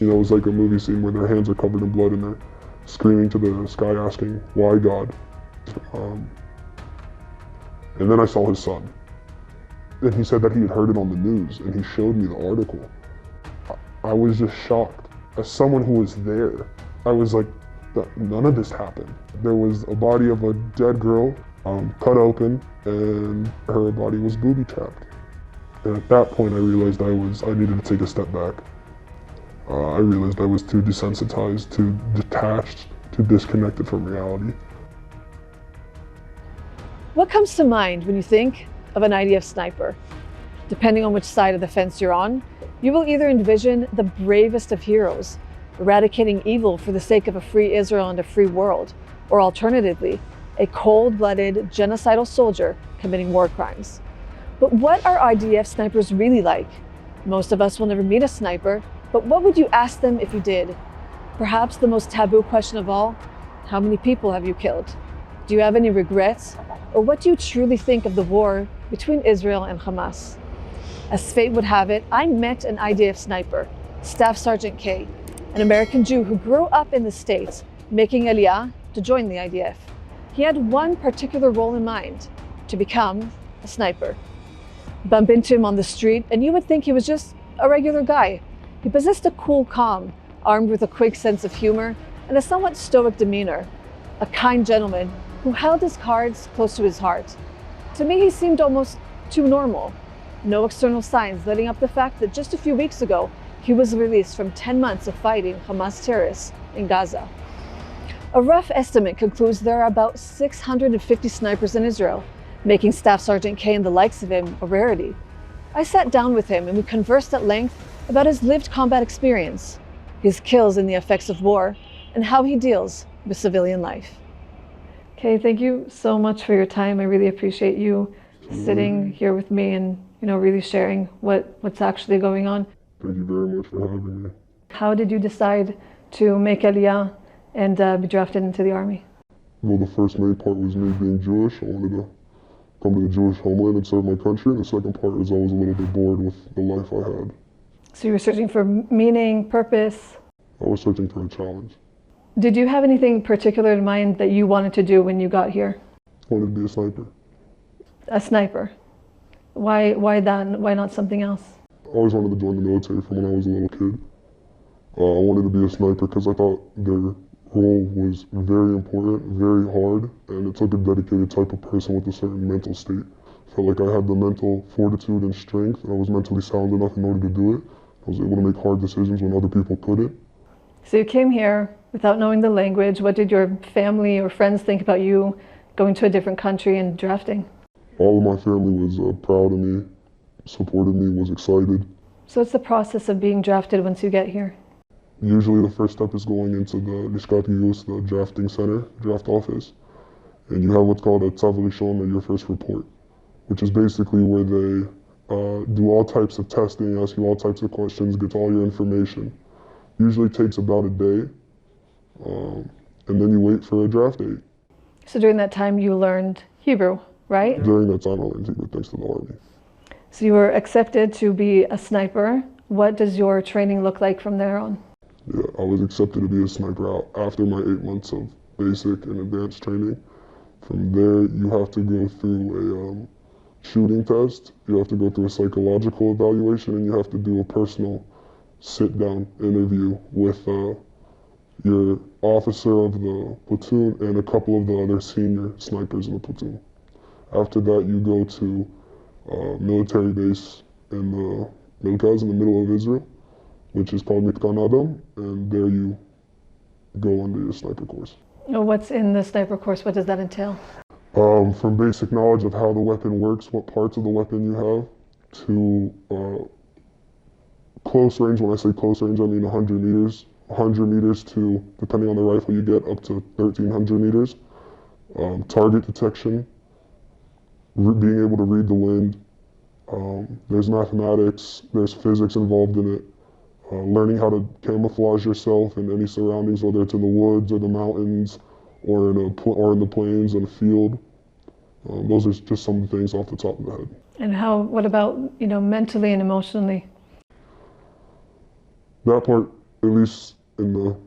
You know, it was like a movie scene where their hands are covered in blood and they're screaming to the sky asking, why God? And then I saw his son. And he said that he had heard it on the news, and he showed me the article. I was just shocked. As someone who was there, I was like, none of this happened. There was a body of a dead girl cut open, and her body was booby-trapped. And at that point, I realized I needed to take a step back. I realized I was too desensitized, too detached, too disconnected from reality. What comes to mind when you think of an IDF sniper? Depending on which side of the fence you're on, you will either envision the bravest of heroes, eradicating evil for the sake of a free Israel and a free world, or alternatively, a cold-blooded, genocidal soldier committing war crimes. But what are IDF snipers really like? Most of us will never meet a sniper, but what would you ask them if you did? Perhaps the most taboo question of all, how many people have you killed? Do you have any regrets? Or what do you truly think of the war between Israel and Hamas? As fate would have it, I met an IDF sniper, Staff Sergeant K, an American Jew who grew up in the States, making Aliyah to join the IDF. He had one particular role in mind, to become a sniper. Bump into him on the street and you would think he was just a regular guy. He possessed a cool calm, armed with a quick sense of humor and a somewhat stoic demeanor, a kind gentleman who held his cards close to his heart. To me, he seemed almost too normal. No external signs letting up the fact that just a few weeks ago, he was released from 10 months of fighting Hamas terrorists in Gaza. A rough estimate concludes there are about 650 snipers in Israel, making Staff Sergeant K and the likes of him a rarity. I sat down with him and we conversed at length about his lived combat experience, his kills and the effects of war, and how he deals with civilian life. Okay, thank you so much for your time. I really appreciate you sitting here with me and really sharing what's actually going on. Thank you very much for having me. How did you decide to make Aliyah and be drafted into the army? Well, the first main part was me being Jewish. I wanted to come to the Jewish homeland and serve my country. And the second part is I was a little bit bored with the life I had. So you were searching for meaning, purpose? I was searching for a challenge. Did you have anything particular in mind that you wanted to do when you got here? I wanted to be a sniper. A sniper? Why that? Why not something else? I always wanted to join the military from when I was a little kid. I wanted to be a sniper because I thought their role was very important, very hard, and it took a dedicated type of person with a certain mental state. I felt like I had the mental fortitude and strength, and I was mentally sound enough in order to do it. I was able to make hard decisions when other people couldn't. So you came here without knowing the language. What did your family or friends think about you going to a different country and drafting? All of my family was proud of me, supported me, was excited. So what's the process of being drafted once you get here? Usually the first step is going into the Lishkat Yus, the drafting center, draft office. And you have what's called a Tzav Rishon, or your first report, which is basically where they do all types of testing, ask you all types of questions, get all your information. Usually takes about a day, and then you wait for a draft date. So during that time you learned Hebrew, right? During that time I learned Hebrew thanks to the army. So you were accepted to be a sniper. What does your training look like from there on? Yeah, I was accepted to be a sniper after my 8 months of basic and advanced training. From there, you have to go through a shooting test, you have to go through a psychological evaluation, and you have to do a personal sit-down interview with your officer of the platoon and a couple of the other senior snipers in the platoon. After that, you go to a military base in the Milkaz in the middle of Israel, which is called Mitkan Adam, and there you go under your sniper course. What's in the sniper course? What does that entail? From basic knowledge of how the weapon works, what parts of the weapon you have, to close range. When I say close range, I mean 100 meters. 100 meters to, depending on the rifle you get, up to 1,300 meters. Target detection, being able to read the wind. There's mathematics, there's physics involved in it. Learning how to camouflage yourself in any surroundings, whether it's in the woods or the mountains or in the plains and a field. Those are just some of the things off the top of the head. And what about, mentally and emotionally? That part At least in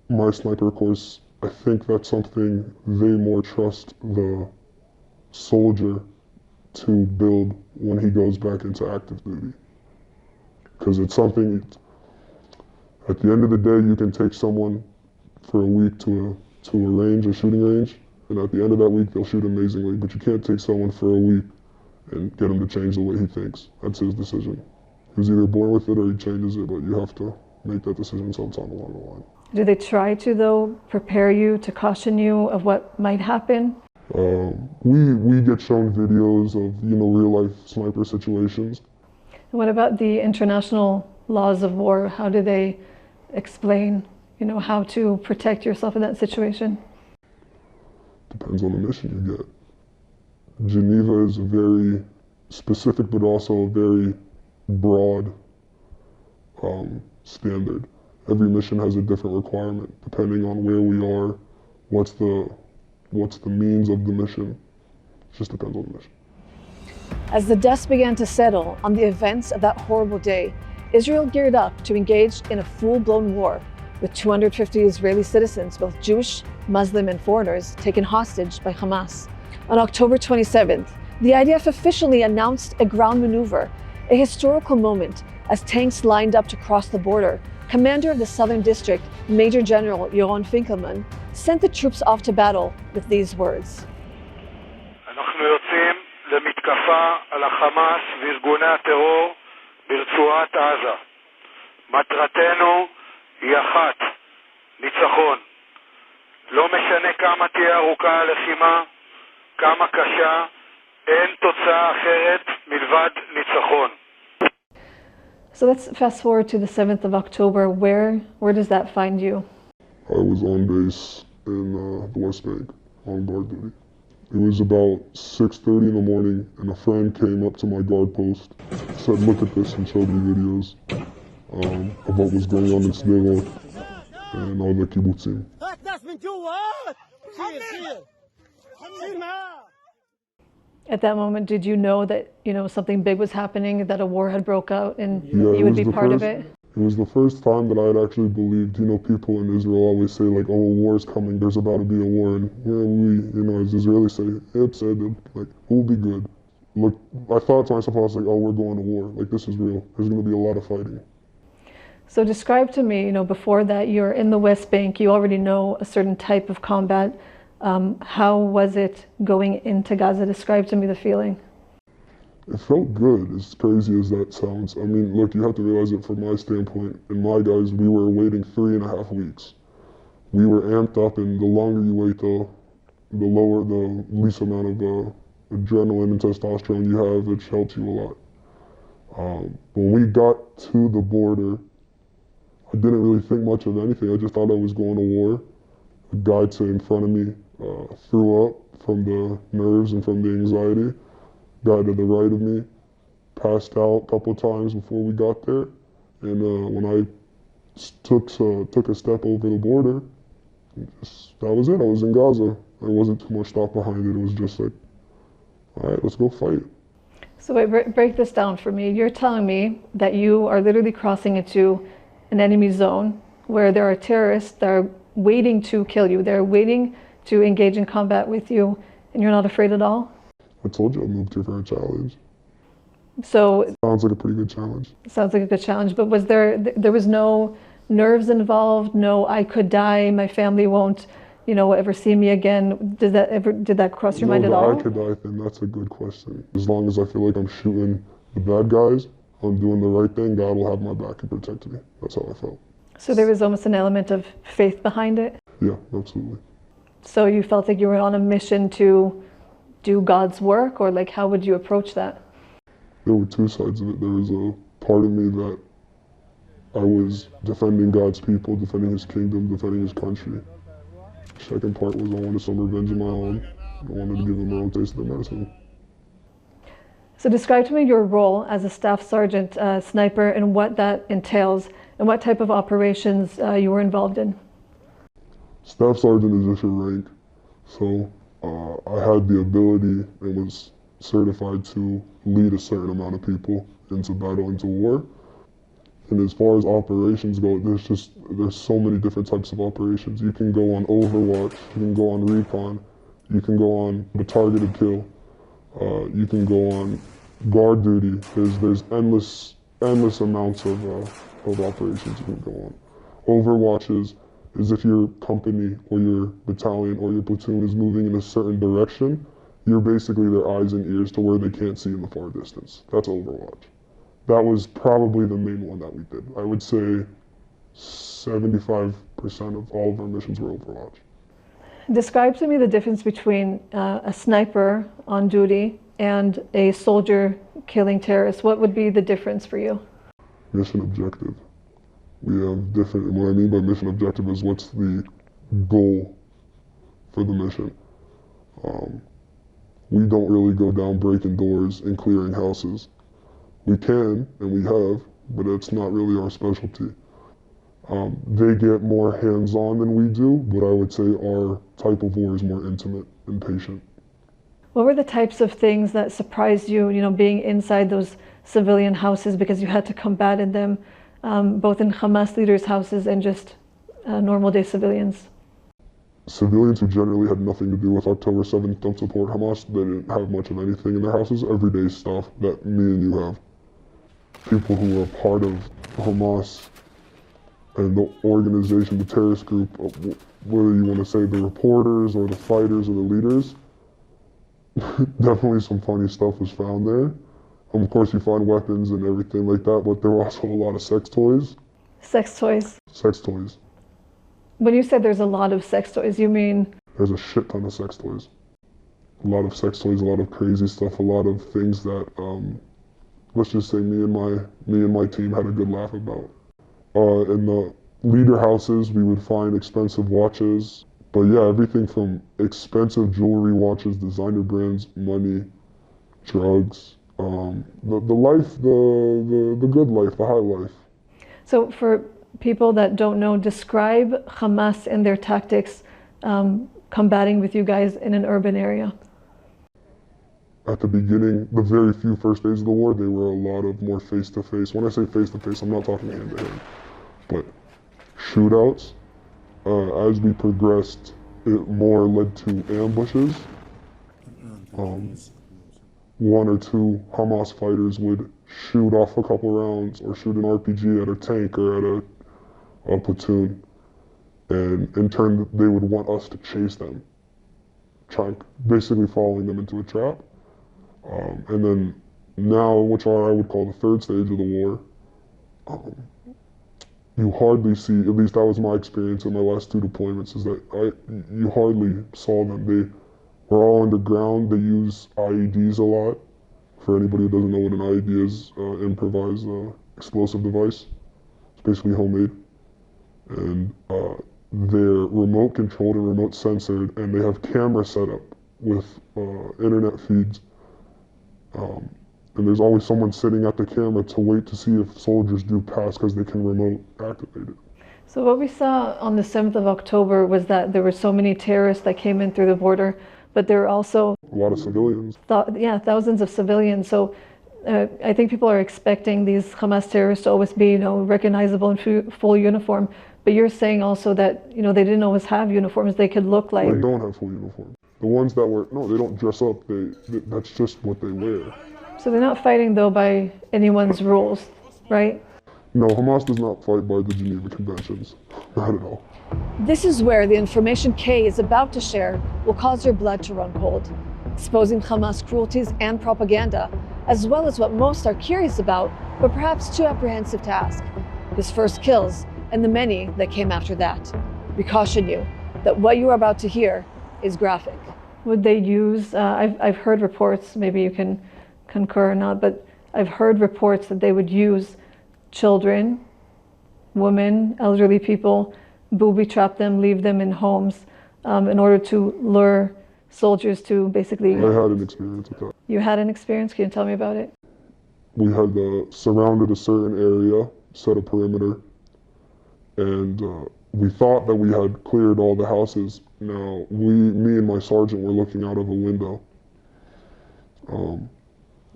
my sniper course, I think that's something they more trust the soldier to build when he goes back into active duty. Because it's something, at the end of the day, you can take someone for a week to a range, a shooting range, and at the end of that week, they'll shoot amazingly. But you can't take someone for a week and get him to change the way he thinks. That's his decision. He's either born with it or he changes it, but you have to make that decision sometime along the line. Do they try to, though, prepare you, to caution you of what might happen? We get shown videos of, real life sniper situations. And what about the international laws of war? How do they explain, how to protect yourself in that situation? Depends on the mission you get. Geneva is a very specific, but also a very broad standard. Every mission has a different requirement depending on where we are, what's the means of the mission. It just depends on the mission. As the dust began to settle on the events of that horrible day, Israel geared up to engage in a full-blown war with 250 Israeli citizens, both Jewish, Muslim, and foreigners, taken hostage by Hamas. On October 27th, the IDF officially announced a ground maneuver, a historical moment as tanks lined up to cross the border. Commander of the Southern District, Major General Yaron Finkelman, sent the troops off to battle with these words. אנחנו יוצאים למתקפה על החמאס וארגוני הטרור ברצועת עזה. מטרתנו היא אחת, ניצחון. לא משנה כמה תהיה ארוכה הלחימה, כמה קשה, אין תוצאה אחרת מלבד ניצחון. So let's fast forward to the 7th of October. Where does that find you? I was on base in the West Bank on guard duty. It was about 6:30 in the morning, and a friend came up to my guard post, said, "Look at this," and showed me videos of what was going on in Sderot and all the kibbutzim. At that moment, did you know that something big was happening, that a war had broke out, and you would be part of it? It was the first time that I had actually believed. People in Israel always say like, "Oh, a war is coming. There's about to be a war," and we, as Israelis say, like, we'll be good. Look, I thought to myself, I was like, "Oh, we're going to war. Like, this is real. There's going to be a lot of fighting." So describe to me, before that, you're in the West Bank. You already know a certain type of combat. How was it going into Gaza? Describe to me the feeling. It felt good, as crazy as that sounds. I mean, look, you have to realize it from my standpoint. And my guys, we were waiting 3.5 weeks. We were amped up, and the longer you wait, the least amount of adrenaline and testosterone you have, which helps you a lot. When we got to the border, I didn't really think much of anything. I just thought I was going to war. A guy in front of me threw up from the nerves and from the anxiety. Guy to the right of me passed out a couple of times before we got there. And when I took a step over the border, that was it. I was in Gaza. There wasn't too much thought behind it. It was just like, all right, let's go fight. So wait, break this down for me. You're telling me that you are literally crossing into an enemy zone where there are terrorists that are waiting to kill you. They're waiting to engage in combat with you, and you're not afraid at all? I told you I moved here for a challenge. So sounds like a pretty good challenge. Sounds like a good challenge, but there was no nerves involved? No, I could die, my family won't, ever see me again. Did that cross your mind at all? I could die thing, that's a good question. As long as I feel like I'm shooting the bad guys, I'm doing the right thing, God will have my back and protect me. That's how I felt. So there was almost an element of faith behind it? Yeah, absolutely. So you felt like you were on a mission to do God's work, or like how would you approach that? There were two sides of it. There was a part of me that I was defending God's people, defending His kingdom, defending His country. The second part was I wanted some revenge of my own. I wanted to give them my own taste of the medicine. So describe to me your role as a staff sergeant sniper and what that entails and what type of operations you were involved in. Staff sergeant is just a rank. So I had the ability and was certified to lead a certain amount of people into battle, into war. And as far as operations go, there's so many different types of operations. You can go on Overwatch, you can go on Recon, you can go on the targeted kill, you can go on guard duty. There's endless amounts of operations you can go on. Overwatch is if your company or your battalion or your platoon is moving in a certain direction, you're basically their eyes and ears to where they can't see in the far distance. That's Overwatch. That was probably the main one that we did. I would say 75% of all of our missions were Overwatch. Describe to me the difference between a sniper on duty and a soldier killing terrorists. What would be the difference for you? Mission objective. We have different, what I mean by mission objective is what's the goal for the mission. We don't really go down breaking doors and clearing houses. We can, and we have, but it's not really our specialty. They get more hands-on than we do, but I would say our type of war is more intimate and patient. What were the types of things that surprised you, being inside those civilian houses because you had to combat in them, both in Hamas leaders' houses and just normal day civilians? Civilians who generally had nothing to do with October 7th don't support Hamas. They didn't have much of anything in their houses, everyday stuff that me and you have. People who are part of Hamas and the organization, the terrorist group, whether you want to say the reporters or the fighters or the leaders, definitely some funny stuff was found there. Of course, you find weapons and everything like that, but there were also a lot of sex toys. Sex toys? Sex toys. When you said there's a lot of sex toys, you mean? There's a shit ton of sex toys. A lot of sex toys, a lot of crazy stuff, a lot of things that, let's just say me and my team had a good laugh about. In the leader houses, we would find expensive watches. But yeah, everything from expensive jewelry, watches, designer brands, money, drugs, the life, the good life, the high life. So for people that don't know, describe Hamas and their tactics combating with you guys in an urban area. At the beginning, the very few first days of the war, they were a lot of more face-to-face. When I say face-to-face, I'm not talking hand-to-hand, but shootouts. As we progressed, it more led to ambushes. One or two Hamas fighters would shoot off a couple rounds or shoot an RPG at a tank or at a platoon. And in turn, they would want us to chase them, basically following them into a trap. And then now, which I would call the third stage of the war, you hardly see, at least that was my experience in my last two deployments, is that you hardly saw them. They were all underground. They use IEDs a lot. For anybody who doesn't know what an IED is, improvised explosive device. It's basically homemade. And they're remote controlled and remote censored, and they have camera set up with internet feeds. And there's always someone sitting at the camera to wait to see if soldiers do pass because they can remote activate it. So what we saw on the 7th of October was that there were so many terrorists that came in through the border, but there were also a lot of civilians. Thousands of civilians. So I think people are expecting these Hamas terrorists to always be, recognizable in full uniform. But you're saying also that, they didn't always have uniforms. They could look like... They don't have full uniforms. The ones that were, no, they don't dress up. That's just what they wear. So they're not fighting, though, by anyone's rules, right? No, Hamas does not fight by the Geneva Conventions. Not at all. This is where the information Kay is about to share will cause your blood to run cold, exposing Hamas cruelties and propaganda, as well as what most are curious about, but perhaps too apprehensive to ask: his first kills and the many that came after that. We caution you that what you are about to hear is graphic. Would they use, I've heard reports, maybe you can concur or not, but I've heard reports that they would use children, women, elderly people, booby trap them, leave them in homes in order to lure soldiers to basically... I had an experience with that. You had an experience? Can you tell me about it? We had surrounded a certain area, set a perimeter, and we thought that we had cleared all the houses. Now, me and my sergeant were looking out of a window.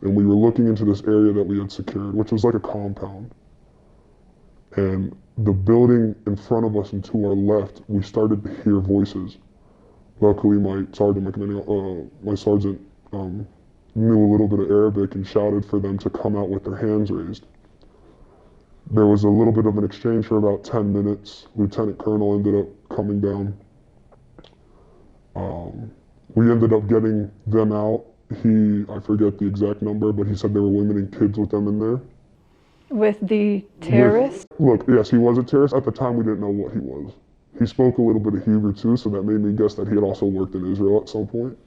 And we were looking into this area that we had secured, which was like a compound. And the building in front of us and to our left, we started to hear voices. Luckily, my sergeant knew a little bit of Arabic and shouted for them to come out with their hands raised. There was a little bit of an exchange for about 10 minutes. Lieutenant Colonel ended up coming down. We ended up getting them out. I forget the exact number, but he said there were women and kids with them in there. With the terrorists? Look, yes, he was a terrorist. At the time, we didn't know what he was. He spoke a little bit of Hebrew too, so that made me guess that he had also worked in Israel at some point.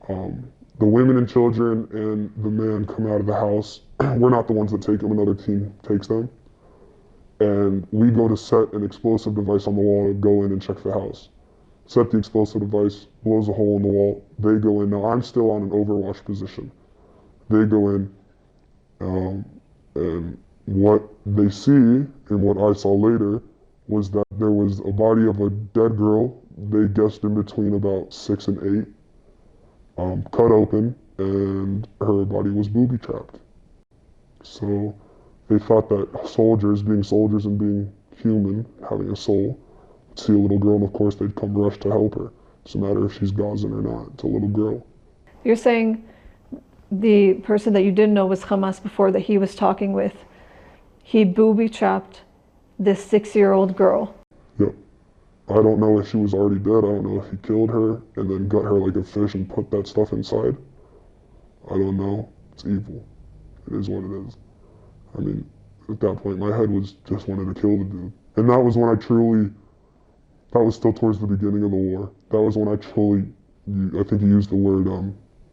The women and children and the man come out of the house. We're not the ones that take them, another team takes them. And we go to set an explosive device on the wall and go in and check the house. Set the explosive device, blows a hole in the wall. They go in. Now, I'm still on an overwatch position. They go in, and what they see and what I saw later was that there was a body of a dead girl. They guessed in between about 6 and 8, cut open, and her body was booby trapped. So they thought that soldiers, being soldiers and being human, having a soul, would see a little girl, and of course they'd come rush to help her. It's a matter if she's Gazan or not. It's a little girl. You're saying the person that you didn't know was Hamas before, that he was talking with, he booby trapped this 6-year-old girl. Yep. I don't know if she was already dead. I don't know if he killed her and then gut her like a fish and put that stuff inside. I don't know. It's evil. It is what it is. I mean, at that point, my head was just wanted to kill the dude. And that was when that was still towards the beginning of the war. That was when I think you used the word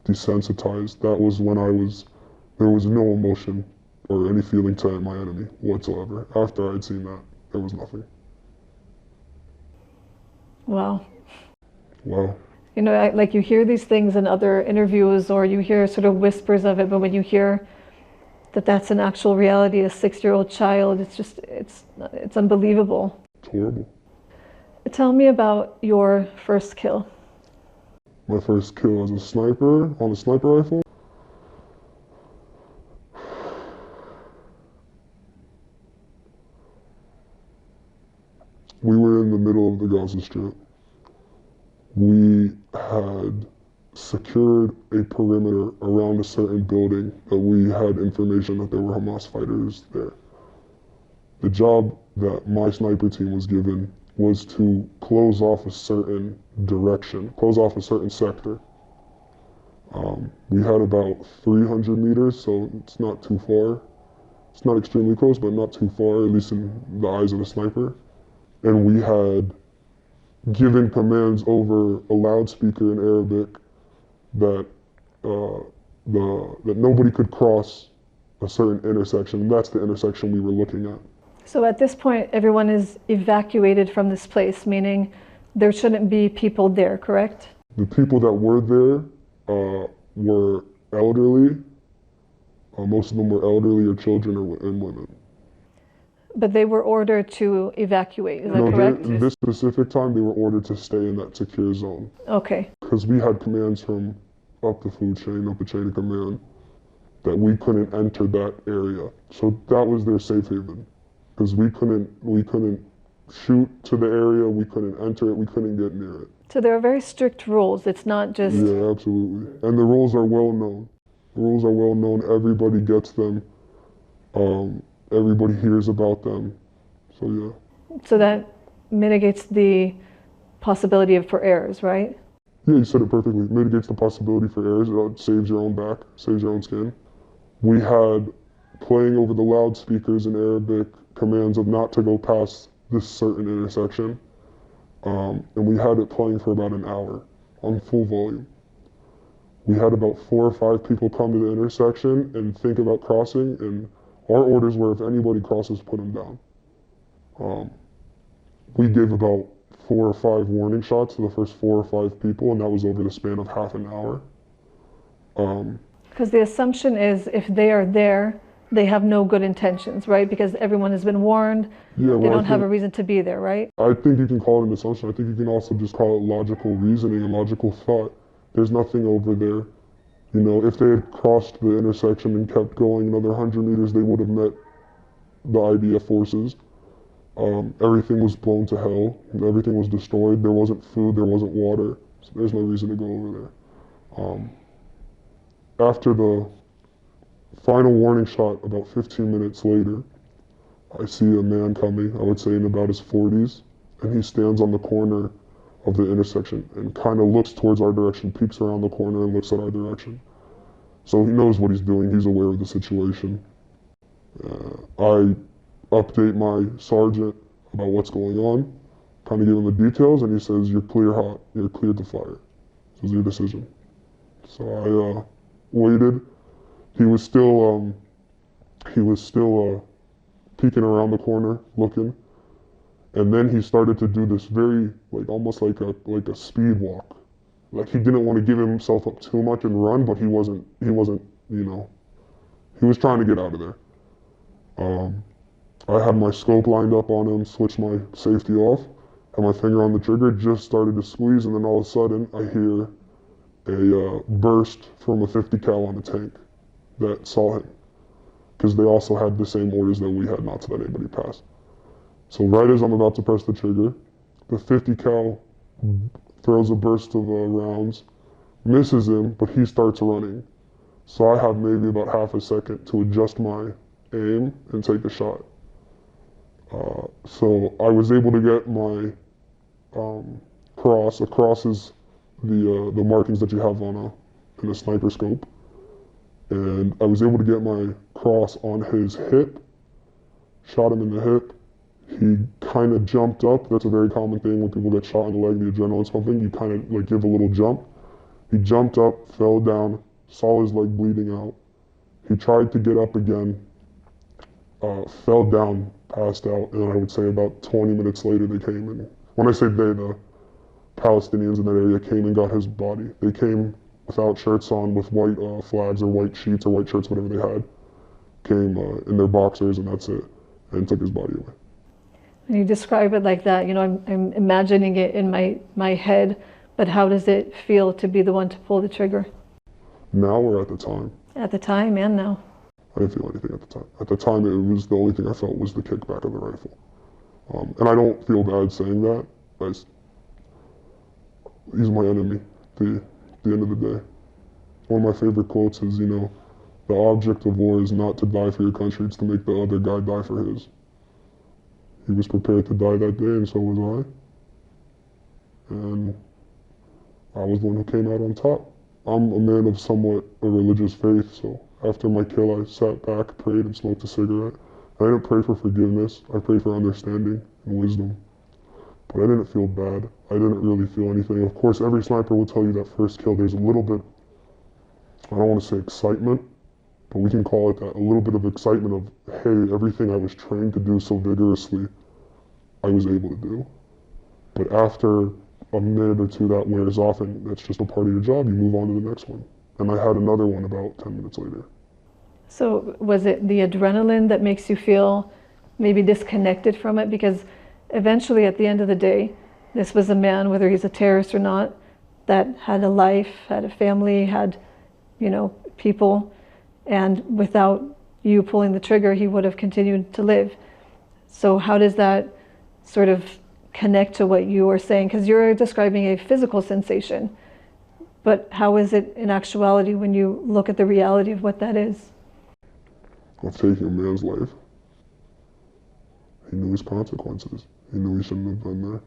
desensitized. That was when there was no emotion or any feeling to my enemy whatsoever. After I had seen that, there was nothing. Wow. Wow. You know, like you hear these things in other interviews or you hear sort of whispers of it, but when you hear that that's an actual reality, a 6-year-old child, it's unbelievable. It's horrible. Tell me about your first kill. My first kill as a sniper on a sniper rifle. We were in the middle of the Gaza Strip. We had secured a perimeter around a certain building that we had information that there were Hamas fighters there. The job that my sniper team was given was to close off a certain direction, close off a certain sector. We had about 300 meters, so it's not too far. It's not extremely close, but not too far, at least in the eyes of a sniper. And we had given commands over a loudspeaker in Arabic that that nobody could cross a certain intersection. And that's the intersection we were looking at. So at this point, everyone is evacuated from this place, meaning there shouldn't be people there, correct? The people that were there were elderly. Most of them were elderly or children and women. But they were ordered to evacuate, is that correct? In this specific time, they were ordered to stay in that secure zone. Okay. Because we had commands from up the food chain, up the chain of command, that we couldn't enter that area. So that was their safe haven. Because we couldn't shoot to the area, we couldn't enter it, we couldn't get near it. So there are very strict rules. It's not just... Yeah, absolutely. And the rules are well known. The rules are well known. Everybody gets them. Everybody hears about them. So yeah. So that mitigates the possibility for errors, right? Yeah, you said it perfectly. Mitigates the possibility for errors. It saves your own back, saves your own skin. We had playing over the loudspeakers in Arabic commands of not to go past this certain intersection. And we had it playing for about an hour on full volume. We had about 4 or 5 people come to the intersection and think about crossing, and our orders were if anybody crosses, put them down. We gave about 4 or 5 warning shots to the first 4 or 5 people, and that was over the span of half an hour. Because the assumption is if they are there, they have no good intentions, right? Because everyone has been warned, Yeah, they don't have a reason to be there, right? I think you can call it an assumption. I think you can also just call it logical reasoning and logical thought. There's nothing over there. You know, if they had crossed the intersection and kept going another 100 meters, they would have met the IDF forces. Everything was blown to hell. Everything was destroyed. There wasn't food. There wasn't water. So there's no reason to go over there. After the final warning shot, about 15 minutes later, I see a man coming, I would say in about his 40s, and he stands on the corner of the intersection and kind of looks towards our direction, peeks around the corner and looks at our direction. So he knows what he's doing. He's aware of the situation. I update my sergeant about what's going on, kind of give him the details, and he says, "You're clear hot. You're cleared to fire. This is your decision." So I waited. He was still peeking around the corner, looking, and then he started to do this very, like, almost like a speed walk. Like, he didn't want to give himself up too much and run, but he wasn't, he was trying to get out of there. I had my scope lined up on him, switched my safety off, had my finger on the trigger, just started to squeeze, and then all of a sudden I hear a burst from a 50 cal on the tank that saw him, because they also had the same orders that we had not to let anybody pass. So right as I'm about to press the trigger, the 50 cal throws a burst of rounds, misses him, but he starts running. So I have maybe about half a second to adjust my aim and take a shot. So I was able to get my cross. A cross is the markings that you have on in a sniper scope. And I was able to get my cross on his hip, shot him in the hip. He kind of jumped up. That's a very common thing when people get shot in the leg, the adrenaline's pumping. You kind of like give a little jump. He jumped up, fell down, saw his leg bleeding out. He tried to get up again, fell down, passed out, and I would say about 20 minutes later they came in. When I say they, the Palestinians in that area came and got his body. They came without shirts on, with white flags or white sheets or white shirts, whatever they had. Came in their boxers, and that's it, and took his body away. When you describe it like that, I'm imagining it in my head, but how does it feel to be the one to pull the trigger? Now or at the time? At the time and now. I didn't feel anything at the time. At the time, it was the only thing I felt was the kickback of the rifle. And I don't feel bad saying that. He's my enemy at the end of the day. One of my favorite quotes is, the object of war is not to die for your country, it's to make the other guy die for his. He was prepared to die that day, and so was I. And I was the one who came out on top. I'm a man of somewhat a religious faith, so after my kill, I sat back, prayed, and smoked a cigarette. I didn't pray for forgiveness. I prayed for understanding and wisdom. But I didn't feel bad. I didn't really feel anything. Of course, every sniper will tell you that first kill, there's a little bit, I don't want to say excitement, but we can call it that, a little bit of excitement of, hey, everything I was trained to do so vigorously, I was able to do. But after a minute or two, that wears off, and that's just a part of your job. You move on to the next one. And I had another one about 10 minutes later. So was it the adrenaline that makes you feel maybe disconnected from it? Because eventually, at the end of the day, this was a man, whether he's a terrorist or not, that had a life, had a family, had, people. And without you pulling the trigger, he would have continued to live. So how does that sort of connect to what you are saying? Because you're describing a physical sensation. But how is it in actuality when you look at the reality of what that is? Of taking a man's life. He knew his consequences. He knew he shouldn't have been there.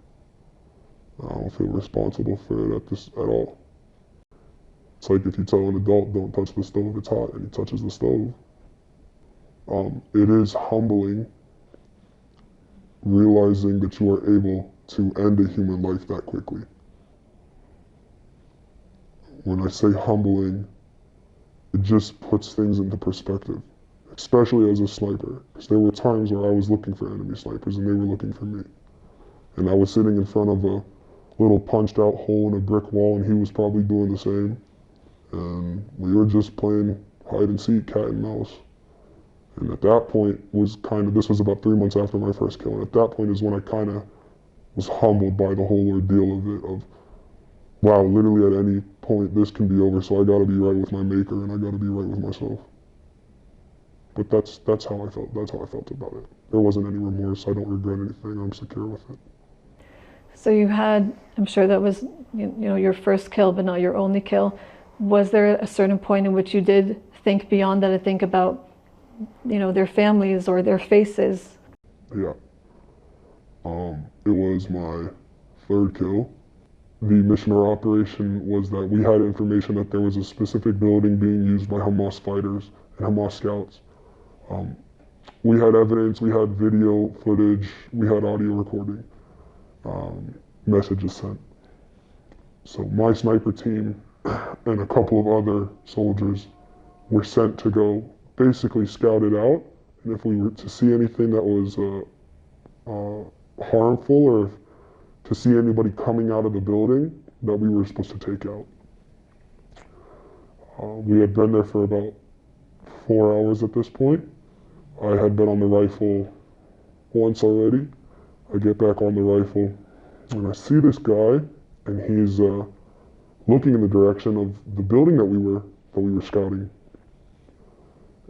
I don't feel responsible for it at all. It's like if you tell an adult, don't touch the stove, it's hot, and he touches the stove. It is humbling realizing that you are able to end a human life that quickly. When I say humbling, it just puts things into perspective, especially as a sniper. Because there were times where I was looking for enemy snipers and they were looking for me. And I was sitting in front of a little punched out hole in a brick wall, and he was probably doing the same. And we were just playing hide and seek, cat and mouse. And at that point this was about 3 months after my first kill. And at that point is when I kind of was humbled by the whole ordeal of it, of, wow, literally at any point this can be over, so I gotta be right with my maker and I gotta be right with myself. But that's how I felt. That's how I felt about it. There wasn't any remorse. I don't regret anything. I'm secure with it. So you had, I'm sure that was, your first kill, but not your only kill. Was there a certain point in which you did think beyond that and think about, their families or their faces? Yeah. It was my third kill. The mission or operation was that we had information that there was a specific building being used by Hamas fighters and Hamas scouts. We had evidence, we had video footage, we had audio recording, messages sent. So my sniper team and a couple of other soldiers were sent to go basically scout it out, and if we were to see anything that was harmful, or if to see anybody coming out of the building that we were supposed to take out. We had been there for about 4 hours at this point. I had been on the rifle once already. I get back on the rifle and I see this guy, and he's looking in the direction of the building that we were scouting.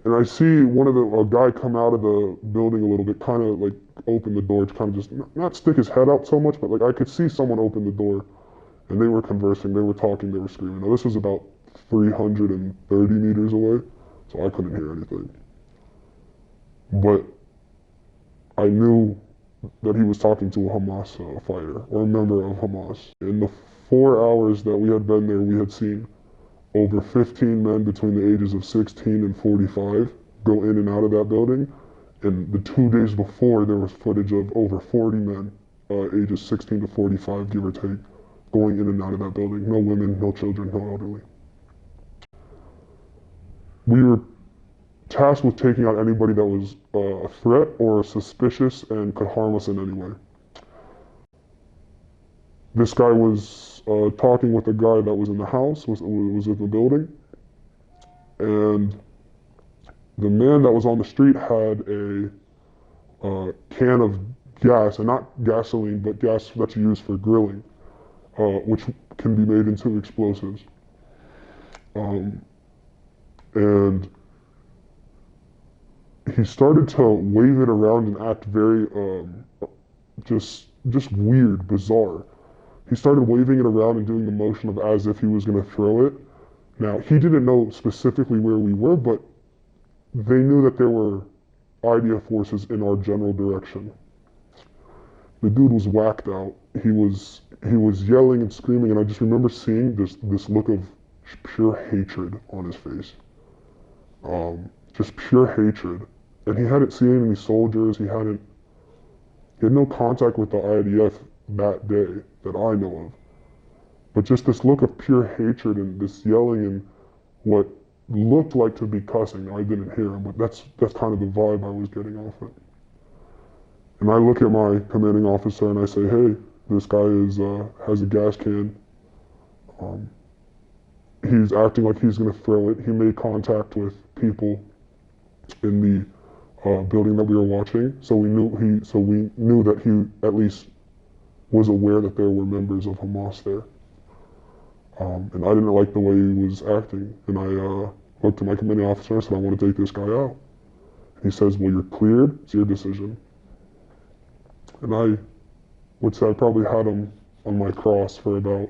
And I see a guy come out of the building a little bit, kind of like open the door to kind of just not stick his head out so much, but like I could see someone open the door, and they were conversing, they were talking, they were screaming. Now this was about 330 meters away, so I couldn't hear anything. But I knew that he was talking to a Hamas fighter, or a member of Hamas. In the 4 hours that we had been there, we had seen over 15 men between the ages of 16 and 45 go in and out of that building. And the 2 days before, there was footage of over 40 men, ages 16 to 45, give or take, going in and out of that building. No women, no children, no elderly. We were tasked with taking out anybody that was a threat or suspicious and could harm us in any way. This guy was talking with a guy that was in the house, was in the building, and the man that was on the street had a can of gas, and not gasoline, but gas that's used for grilling, which can be made into explosives. And he started to wave it around and act very just weird, bizarre. He started waving it around and doing the motion of as if he was going to throw it. Now, he didn't know specifically where we were, but they knew that there were IDF forces in our general direction. The dude was whacked out. He was yelling and screaming, and I just remember seeing this look of pure hatred on his face. Just pure hatred. And he hadn't seen any soldiers. He had no contact with the IDF that day that I know of. But just this look of pure hatred and this yelling and what looked like to be cussing. I didn't hear him, but that's kind of the vibe I was getting off it. And I look at my commanding officer and I say, hey, this guy has a gas can. He's acting like he's going to throw it. He made contact with people in the building that we were watching, so we knew that he at least was aware that there were members of Hamas there. And I didn't like the way he was acting, and I looked at my commanding officer and said, I want to take this guy out. He says, well, you're cleared, it's your decision. And I would say I probably had him on my cross for about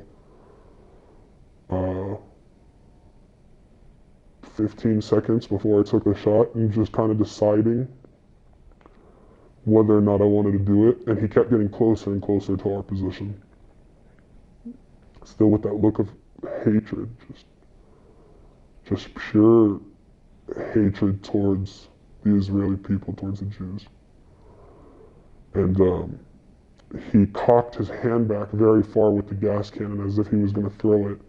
15 seconds before I took the shot, and just kind of deciding whether or not I wanted to do it. And he kept getting closer and closer to our position. Still with that look of hatred, just pure hatred towards the Israeli people, towards the Jews. And he cocked his hand back very far with the gas cannon as if he was going to throw it.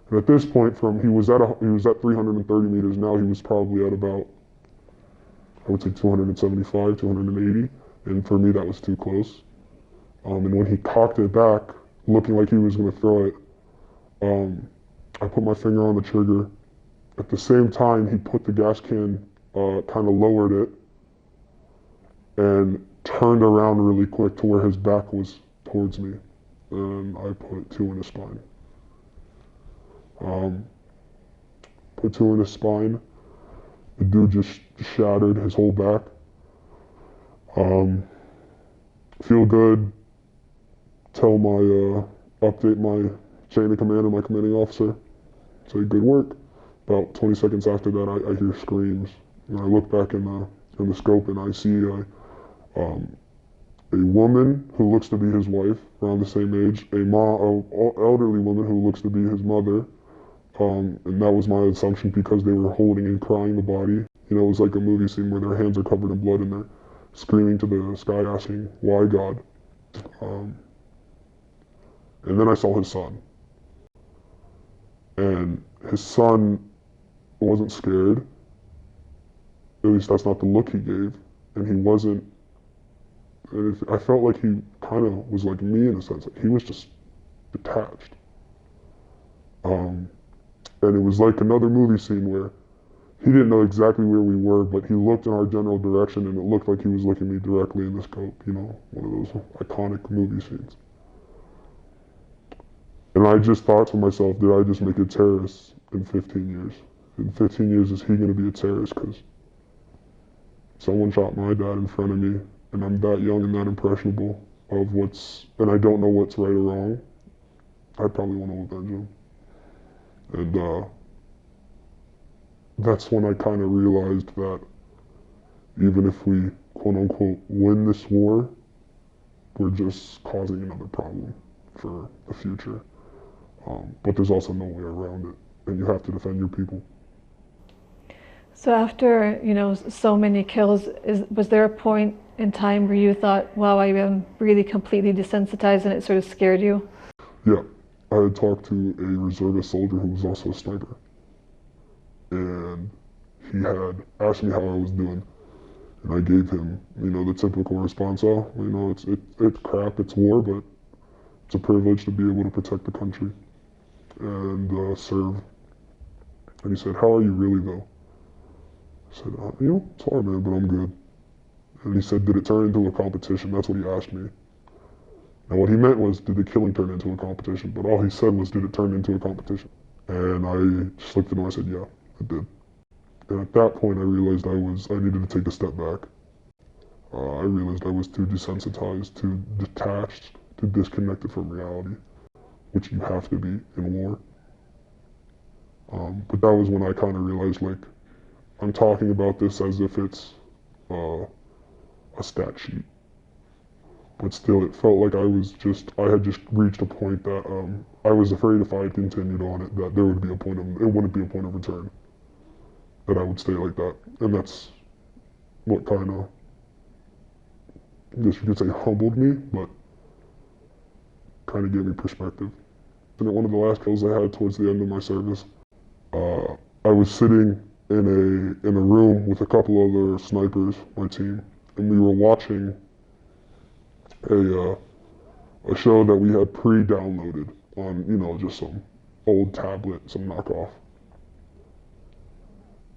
And at this point, he was at 330 meters. Now he was probably at about, I would say 275, 280. And for me, that was too close. And when he cocked it back, looking like he was going to throw it, I put my finger on the trigger. At the same time, he put the gas can, kind of lowered it, and turned around really quick to where his back was towards me. And I put 2 in his spine. Put 2 in his spine, The dude just shattered his whole back. Feel good, update my chain of command and my commanding officer. Say good work. About 20 seconds after that, I hear screams. And I look back in the scope and I see a woman who looks to be his wife, around the same age, a elderly woman who looks to be his mother, and that was my assumption because they were holding and crying the body. You know, it was like a movie scene where their hands are covered in blood and they're screaming to the sky asking, why God? And then I saw his son. And his son wasn't scared. At least that's not the look he gave. And he wasn't, I felt like he kind of was like me in a sense. Like he was just detached. And it was like another movie scene where he didn't know exactly where we were, but he looked in our general direction and it looked like he was looking me directly in the scope, you know, one of those iconic movie scenes. And I just thought to myself, did I just make a terrorist in 15 years? In 15 years, is he going to be a terrorist? Because someone shot my dad in front of me, and I'm that young and that impressionable and I don't know what's right or wrong. I probably want to avenge him. And that's when I kind of realized that even if we, quote unquote, win this war, we're just causing another problem for the future. But there's also no way around it, and you have to defend your people. So after, you know, so many kills, was there a point in time where you thought, wow, I am really completely desensitized, and it sort of scared you? Yeah, I had talked to a reservist soldier who was also a sniper, and he had asked me how I was doing, and I gave him, you know, the typical response, oh, you know, it's crap, it's war, but it's a privilege to be able to protect the country and serve. And he said, how are you really though? I said, you know, it's hard, man, but I'm good. And he said, did it turn into a competition? That's what he asked me. Now what he meant was, did the killing turn into a competition? But all he said was, did it turn into a competition? And I just looked at him and I said, yeah, it did. And at that point I realized I needed to take a step back. I realized I was too desensitized, too detached, too disconnected from reality, which you have to be in war. But that was when I kind of realized, like, I'm talking about this as if it's a stat sheet. But still, it felt like I had just reached a point that I was afraid if I had continued on it, that it wouldn't be a point of return, that I would stay like that. And that's what kind of, I guess you could say, humbled me, but kind of gave me perspective. And at one of the last kills I had towards the end of my service, I was sitting in a room with a couple other snipers, my team, and we were watching a show that we had pre-downloaded on, you know, just some old tablet, some knockoff.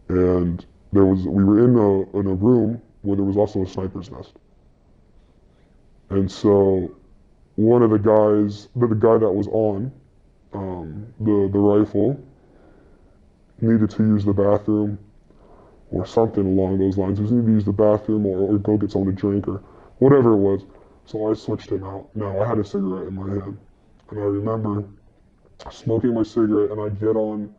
And we were in a room where there was also a sniper's nest. And so one of the guys, the guy that was on the rifle, needed to use the bathroom or something along those lines. He was needing to use the bathroom or go get something to drink or whatever it was. So I switched him out. Now I had a cigarette in my hand, and I remember smoking my cigarette, and I get on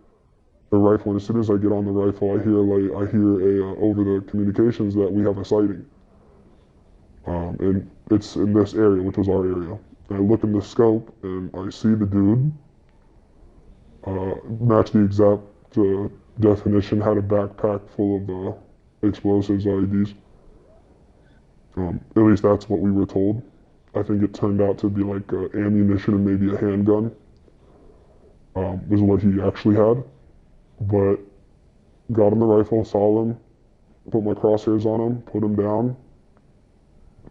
the rifle. And as soon as I get on the rifle, I hear over the communications that we have a sighting, and it's in this area, which was our area. And I look in the scope, and I see the dude. Match the exact definition. Had a backpack full of explosives, IEDs. At least that's what we were told. I think it turned out to be like ammunition and maybe a handgun, was what he actually had. But got on the rifle, saw him, put my crosshairs on him, put him down,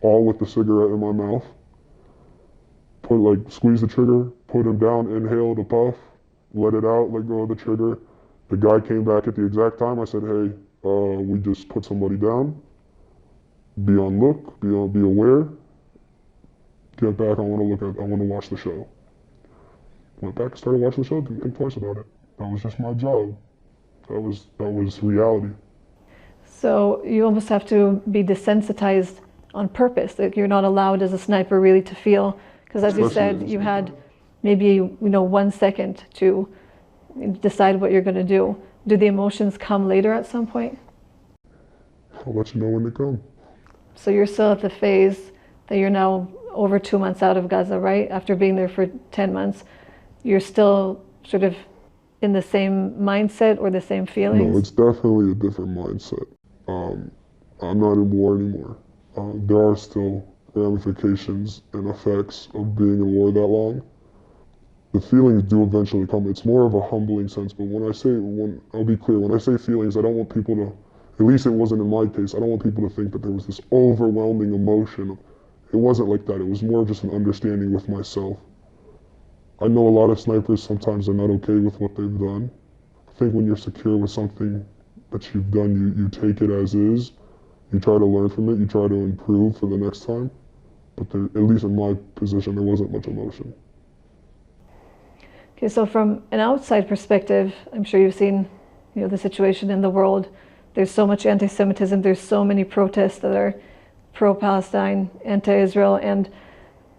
all with the cigarette in my mouth. Squeeze the trigger, put him down, inhaled a puff, let it out, let go of the trigger. The guy came back at the exact time. I said, hey, we just put somebody down. Be on look, be aware. Get back, I want to watch the show. Went back and started watching the show, didn't think twice about it. That was just my job. That was reality. So you almost have to be desensitized on purpose. Like you're not allowed as a sniper really to feel, because as you Especially said, as a you sniper. had maybe 1 second to decide what you're going to do. Do the emotions come later at some point? I'll let you know when they come. So you're still at the phase that you're now over 2 months out of Gaza, right? After being there for 10 months, you're still sort of in the same mindset or the same feelings? No, it's definitely a different mindset. I'm not in war anymore. There are still ramifications and effects of being in war that long. The feelings do eventually come. It's more of a humbling sense, but I'll be clear, when I say feelings, I don't want people to, at least it wasn't in my case, I don't want people to think that there was this overwhelming emotion. It wasn't like that. It was more of just an understanding with myself. I know a lot of snipers sometimes are not okay with what they've done. I think when you're secure with something that you've done, you take it as is. You try to learn from it. You try to improve for the next time. But at least in my position, there wasn't much emotion. Okay, so from an outside perspective, I'm sure you've seen, the situation in the world. There's so much anti-Semitism. There's so many protests that are pro-Palestine, anti-Israel. And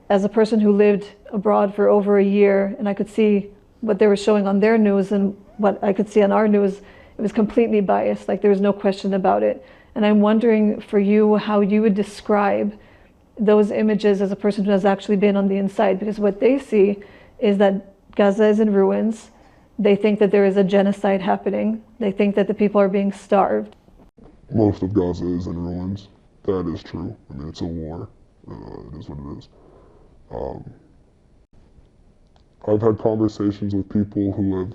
as a person who lived abroad for over a year, and I could see what they were showing on their news and what I could see on our news, it was completely biased. Like there was no question about it. And I'm wondering for you how you would describe those images as a person who has actually been on the inside, because what they see is that Gaza is in ruins. They think that there is a genocide happening. They think that the people are being starved. Most of Gaza is in ruins. That is true. I mean, it's a war. It is what it is. I've had conversations with people who have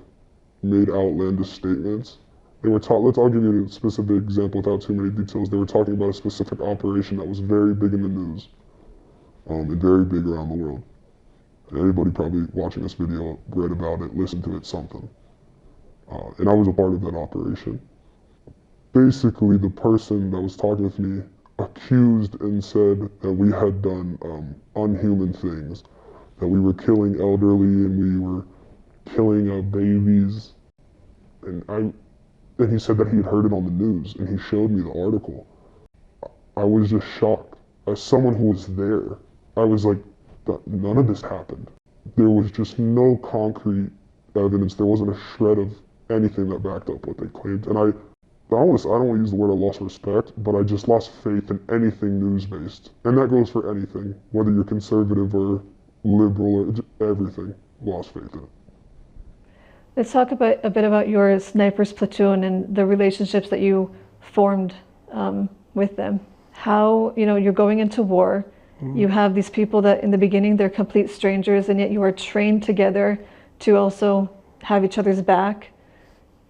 made outlandish statements. I'll give you a specific example without too many details. They were talking about a specific operation that was very big in the news, and very big around the world. Everybody probably watching this video read about it, listened to it, something. And I was a part of that operation. Basically, the person that was talking with me accused and said that we had done unhuman things, that we were killing elderly and we were killing babies. And he said that he had heard it on the news, and he showed me the article. I was just shocked. As someone who was there, I was like, none of this happened. There was just no concrete evidence. There wasn't a shred of anything that backed up what they claimed. And I don't want to use the word I lost respect, but I just lost faith in anything news-based. And that goes for anything, whether you're conservative or liberal or everything. Lost faith in it. Let's talk a bit about your sniper's platoon and the relationships that you formed with them. How, you're going into war. Mm-hmm. You have these people that in the beginning they're complete strangers, and yet you are trained together to also have each other's back.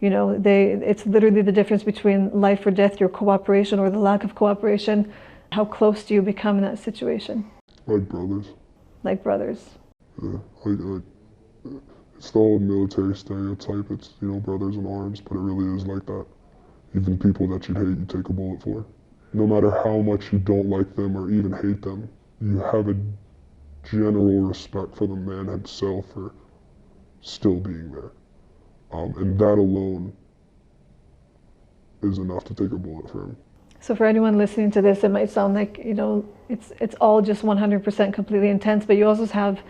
It's literally the difference between life or death, your cooperation or the lack of cooperation. How close do you become in that situation? Like brothers. Like brothers. Yeah, it's the old military stereotype. It's, brothers in arms, but it really is like that. Even people that you'd hate, you take a bullet for. No matter how much you don't like them or even hate them, you have a general respect for the man himself for still being there. And that alone is enough to take a bullet for him. So for anyone listening to this, it might sound like, it's all just 100% completely intense, but you also have,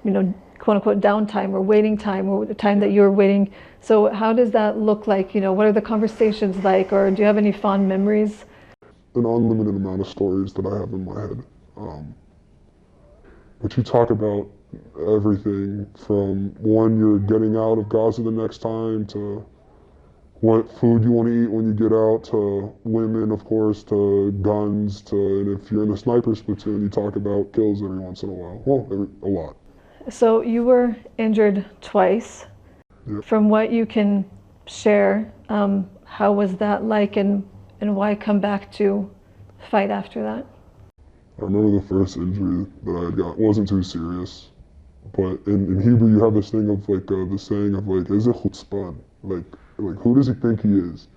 quote unquote downtime or waiting time or the time that you're waiting. So how does that look like? What are the conversations like, or do you have any fond memories? An unlimited amount of stories that I have in my head. But you talk about everything from when you're getting out of Gaza the next time, to what food you want to eat when you get out, to women, of course, to guns, and if you're in the sniper's platoon, you talk about kills every once in a while. Well, a lot. So you were injured twice. Yep. From what you can share, how was that like, and why come back to fight after that? I remember the first injury that I had got wasn't too serious, but in Hebrew you have this thing of the saying of is it chutzpah? Like who does he think he is?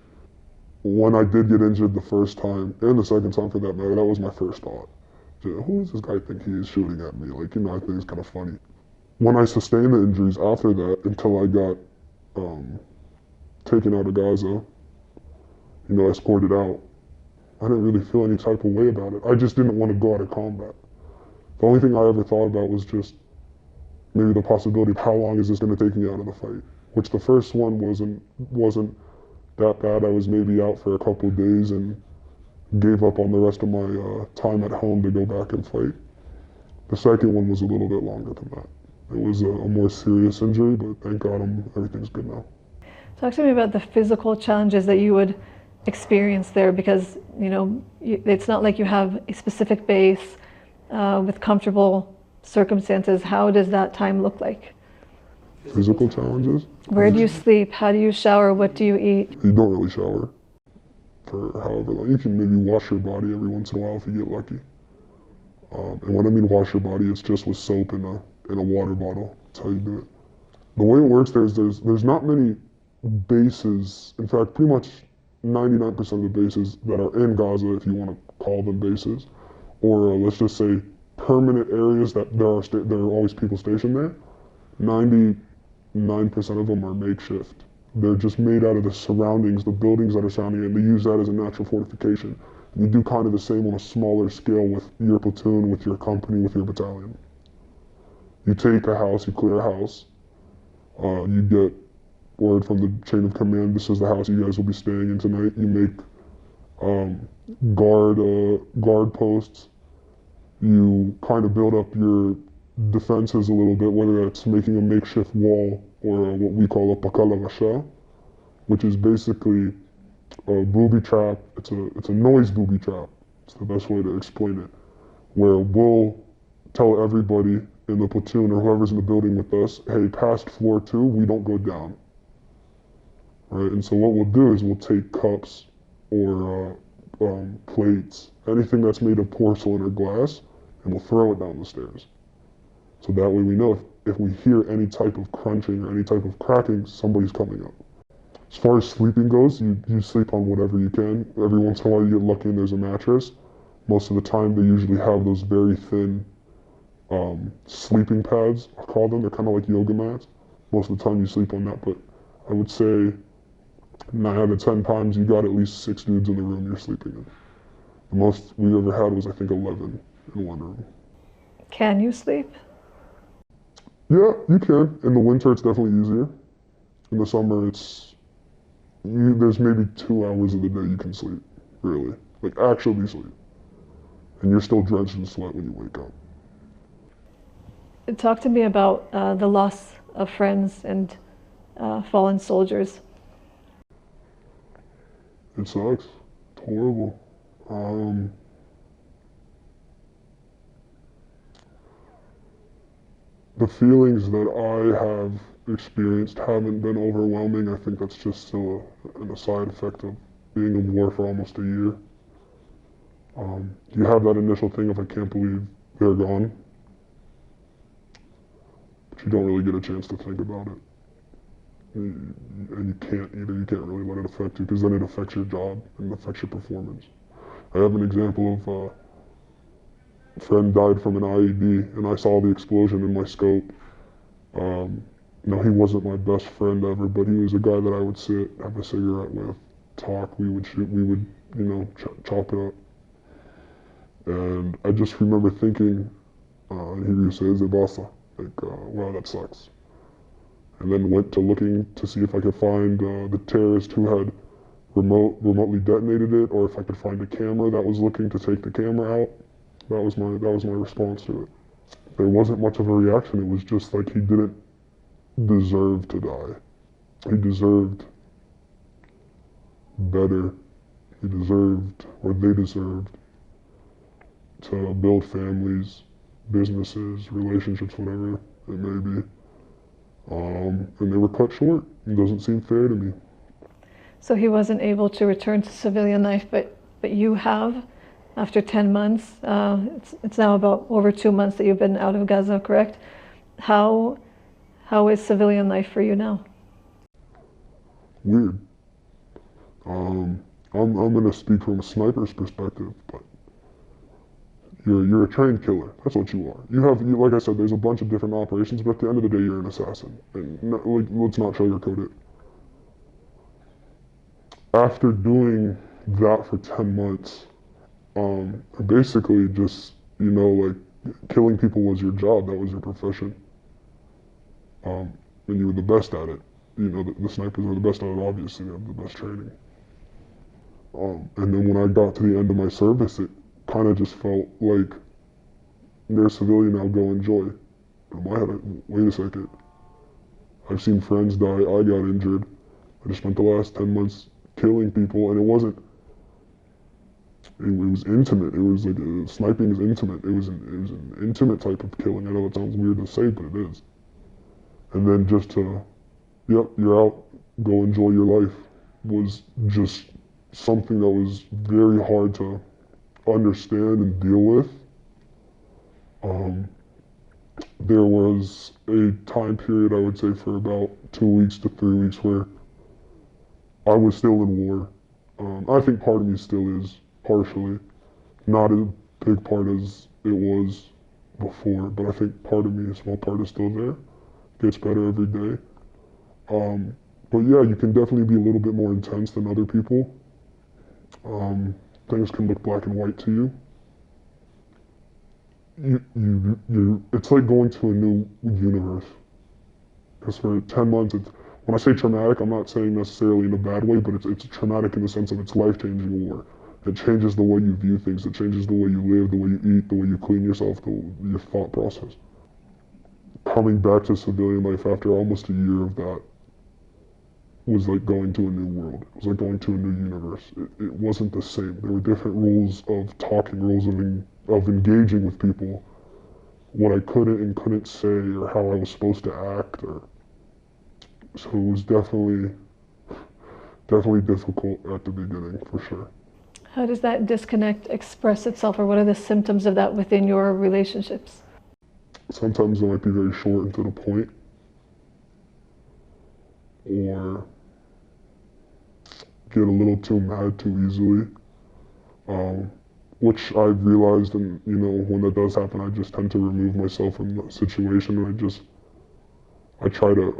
When I did get injured the first time, and the second time for that matter, that was my first thought. Who does this guy think he is shooting at me? I think it's kind of funny. When I sustained the injuries after that, until I got taken out of Gaza, escorted out, I didn't really feel any type of way about it. I just didn't want to go out of combat. The only thing I ever thought about was just maybe the possibility of how long is this going to take me out of the fight. Which the first one wasn't that bad. I was maybe out for a couple of days and gave up on the rest of my time at home to go back and fight. The second one was a little bit longer than that. It was a more serious injury, but thank God everything's good now. Talk to me about the physical challenges that you would experience there, because it's not like you have a specific base with comfortable circumstances. How does that time look like? Physical challenges? Where do you sleep? How do you shower? What do you eat? You don't really shower for however long. You can maybe wash your body every once in a while if you get lucky. And when I mean wash your body, it's just with soap in a water bottle. That's how you do it. The way it works there's not many bases. In fact, pretty much 99% of the bases that are in Gaza, if you want to call them bases, or let's just say permanent areas that there are always people stationed there, 99% of them are makeshift. They're just made out of the surroundings, the buildings that are surrounding it, and they use that as a natural fortification. You do kind of the same on a smaller scale with your platoon, with your company, with your battalion. You take a house, you clear a house, you get word from the chain of command, this is the house you guys will be staying in tonight. You make guard posts. You kind of build up your defenses a little bit, whether that's making a makeshift wall or what we call a pakala, which is basically a booby trap. It's a noise booby trap. It's the best way to explain it. Where we'll tell everybody in the platoon or whoever's in the building with us, hey, past floor 2, we don't go down. Right? And so what we'll do is we'll take cups or plates, anything that's made of porcelain or glass, and we'll throw it down the stairs. So that way we know if we hear any type of crunching or any type of cracking, somebody's coming up. As far as sleeping goes, you sleep on whatever you can. Every once in a while you get lucky and there's a mattress. Most of the time they usually have those very thin sleeping pads, I call them. They're kind of like yoga mats. Most of the time you sleep on that, but I would say 9 out of 10 times you got at least 6 dudes in the room you're sleeping in. The most we ever had was I think 11 in one room. Can you sleep? Yeah, you can. In the winter it's definitely easier. In the summer there's maybe 2 hours of the day you can sleep, really. Like actually sleep. And you're still drenched in sweat when you wake up. Talk to me about the loss of friends and fallen soldiers. It sucks. It's horrible. The feelings that I have experienced haven't been overwhelming. I think that's just still a side effect of being in war for almost a year. You have that initial thing of I can't believe they're gone. But you don't really get a chance to think about it. And you can't either. You can't really let it affect you because then it affects your job and it affects your performance. I have an example of a friend died from an IED and I saw the explosion in my scope. He wasn't my best friend ever, but he was a guy that I would sit, have a cigarette with, talk, we would shoot, we would, chop it up. And I just remember thinking, in Hebrew says, "Ebasa," like, wow, that sucks. And then went to looking to see if I could find the terrorist who had remotely detonated it, or if I could find a camera that was looking to take the camera out. That was my response to it. There wasn't much of a reaction. It was just like he didn't deserve to die. He deserved better. He deserved, or they deserved, to build families, businesses, relationships, whatever it may be. And they were cut short. It doesn't seem fair to me. So he wasn't able to return to civilian life, but you have, after 10 months. It's now about over 2 months that you've been out of Gaza, correct? How is civilian life for you now? Weird. I'm going to speak from a sniper's perspective, but you're a trained killer. That's what you are. Like I said, there's a bunch of different operations, but at the end of the day, you're an assassin. And let's not sugarcoat it. After doing that for 10 months, Basically just, like killing people was your job, that was your profession. And you were the best at it. The snipers are the best at it, obviously, they have the best training. And then when I got to the end of my service, it kind of just felt like, they're a civilian, now go enjoy. In my head, wait a second. I've seen friends die, I got injured. I just spent the last 10 months killing people, and it was intimate. It was like, sniping is intimate. It was an intimate type of killing. I know it sounds weird to say, but it is. And then just to, yep, you're out, go enjoy your life, was just something that was very hard to understand and deal with. There was a time period, I would say, for about 2 weeks to 3 weeks where I was still in war. I think part of me still is, partially. Not as big part as it was before, but I think part of me, a small part, is still there. Gets better every day. But yeah, you can definitely be a little bit more intense than other people. Things can look black and white to you. It's like going to a new universe. Because for 10 months, when I say traumatic, I'm not saying necessarily in a bad way, but it's traumatic in the sense of it's life-changing war. It changes the way you view things. It changes the way you live, the way you eat, the way you clean yourself, your thought process. Coming back to civilian life after almost a year of that was like going to a new world. It was like going to a new universe. It wasn't the same. There were different rules of talking, rules of engaging with people, what I could and couldn't say, or how I was supposed to act. So it was definitely difficult at the beginning, for sure. How does that disconnect express itself, or what are the symptoms of that within your relationships? Sometimes it might be very short and to the point, or get a little too mad too easily, which I've realized, and when that does happen, I just tend to remove myself from the situation, and I try to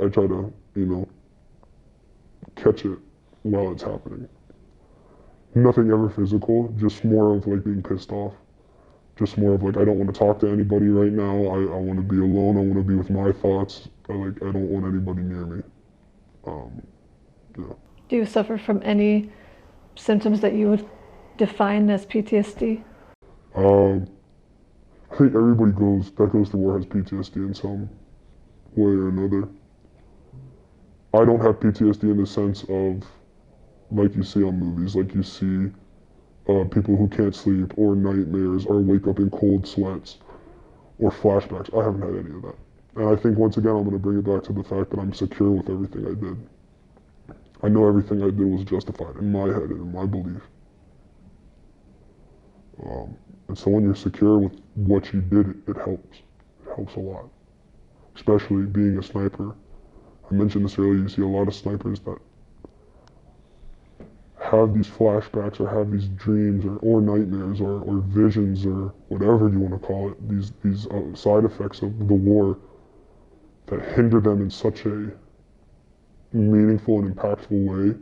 catch it while it's happening. Nothing ever physical, just more of like being pissed off. Just more of like, I don't want to talk to anybody right now. I want to be alone. I want to be with my thoughts. I don't want anybody near me. Yeah. Do you suffer from any symptoms that you would define as PTSD? I think everybody that goes to war has PTSD in some way or another. I don't have PTSD in the sense of like you see on movies, like you see people who can't sleep, or nightmares, or wake up in cold sweats, or flashbacks. I haven't had any of that. And I think once again I'm going to bring it back to the fact that I'm secure with everything I did. I know everything I did was justified in my head and in my belief. And so when you're secure with what you did, it helps. It helps a lot. Especially being a sniper. I mentioned this earlier, you see a lot of snipers that have these flashbacks or have these dreams or nightmares or visions or whatever you want to call it, these side effects of the war that hinder them in such a meaningful and impactful way.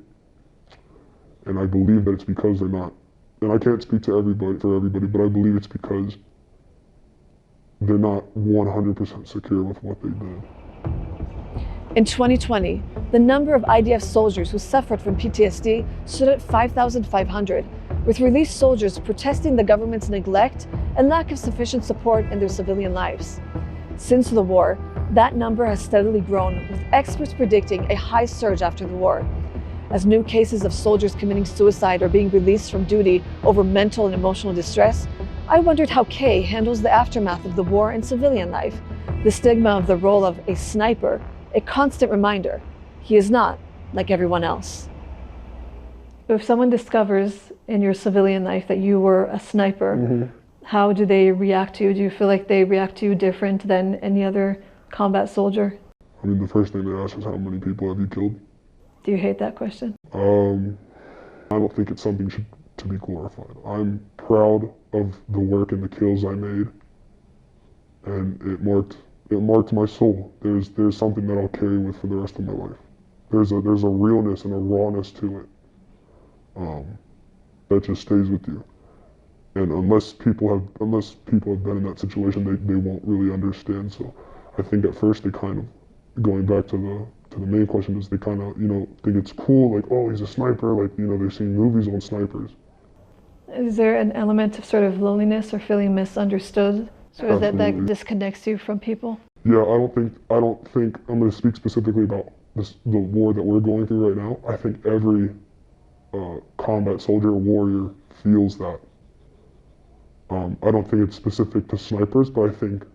And I believe that it's because they're not, and I can't speak to everybody, but I believe it's because they're not 100% secure with what they did. In 2020, the number of IDF soldiers who suffered from PTSD stood at 5,500, with released soldiers protesting the government's neglect and lack of sufficient support in their civilian lives. Since the war, that number has steadily grown, with experts predicting a high surge after the war. As new cases of soldiers committing suicide are being released from duty over mental and emotional distress, I wondered how Kay handles the aftermath of the war in civilian life, the stigma of the role of a sniper, a constant reminder he is not like everyone else. If someone discovers in your civilian life that you were a sniper, how do they react to you? Do you feel like they react to you different than any other combat soldier? I mean, the first thing they ask is how many people have you killed? Do you hate that question? I don't think it's something to be glorified. I'm proud of the work and the kills I made, and it marked my soul. There's something that I'll carry with for the rest of my life. There's a realness and a rawness to it that just stays with you. And unless people have been in that situation, they won't really understand. So I think at first they kind of, going back to the main question, is they kind of, think it's cool, like, oh, he's a sniper, like, they're seeing movies on snipers. Is there an element of sort of loneliness or feeling misunderstood, sort of that Absolutely. disconnects you from people? Yeah, I don't think I'm going to speak specifically about the war that we're going through right now. I think every combat soldier or warrior feels that. I don't think it's specific to snipers, but I think